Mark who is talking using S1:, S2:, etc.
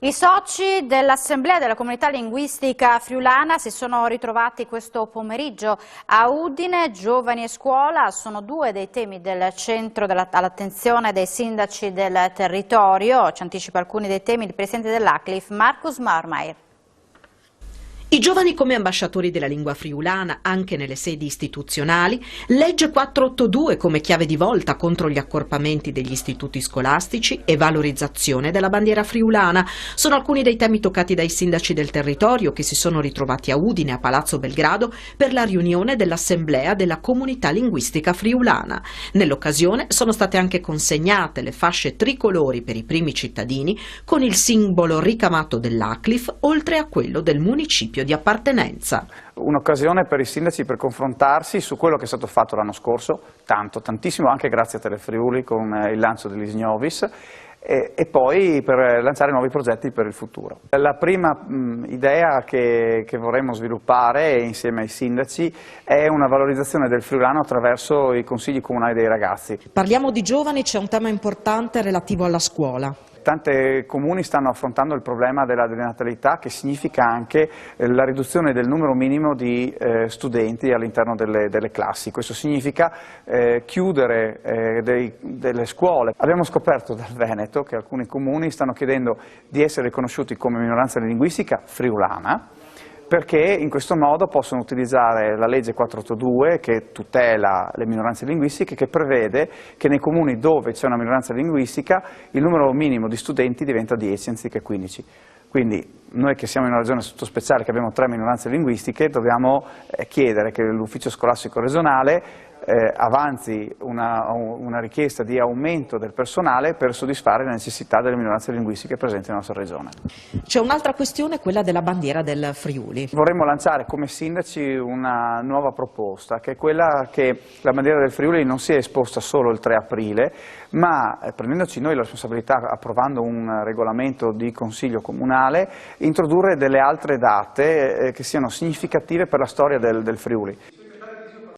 S1: I soci dell'Assemblea della Comunità Linguistica Friulana si sono ritrovati questo pomeriggio a Udine. Giovani e scuola sono due dei temi del centro all'attenzione dei sindaci del territorio. Ci anticipa alcuni dei temi il presidente dell'ACLIF, Marcus Marmeier.
S2: I giovani come ambasciatori della lingua friulana anche nelle sedi istituzionali, legge 482 come chiave di volta contro gli accorpamenti degli istituti scolastici e valorizzazione della bandiera friulana sono alcuni dei temi toccati dai sindaci del territorio che si sono ritrovati a Udine, a Palazzo Belgrado, per la riunione dell'Assemblea della Comunità Linguistica Friulana. Nell'occasione sono state anche consegnate le fasce tricolori per i primi cittadini con il simbolo ricamato dell'ACLIF oltre a quello del municipio di appartenenza.
S3: Un'occasione per i sindaci per confrontarsi su quello che è stato fatto l'anno scorso, tantissimo, anche grazie a Telefriuli con il lancio dell'Isnovis, e poi per lanciare nuovi progetti per il futuro. La prima idea che vorremmo sviluppare insieme ai sindaci è una valorizzazione del friulano attraverso i consigli comunali dei ragazzi.
S2: Parliamo di giovani, c'è un tema importante relativo alla scuola.
S3: Tanti comuni stanno affrontando il problema della denatalità, che significa anche la riduzione del numero minimo di studenti all'interno delle classi. Questo significa chiudere delle scuole. Abbiamo scoperto dal Veneto che alcuni comuni stanno chiedendo di essere riconosciuti come minoranza linguistica friulana, perché in questo modo possono utilizzare la legge 482 che tutela le minoranze linguistiche, che prevede che nei comuni dove c'è una minoranza linguistica il numero minimo di studenti diventa 10 anziché 15. Quindi noi che siamo in una regione sottospeciale, che abbiamo 3 minoranze linguistiche, dobbiamo chiedere che l'ufficio scolastico regionale avanzi una richiesta di aumento del personale per soddisfare le necessità delle minoranze linguistiche presenti nella nostra regione.
S2: C'è un'altra questione, quella della bandiera del Friuli.
S3: Vorremmo lanciare come sindaci una nuova proposta, che è quella che la bandiera del Friuli non sia esposta solo il 3 aprile, ma prendendoci noi la responsabilità, approvando un regolamento di consiglio comunale, introdurre delle altre date che siano significative per la storia del Friuli.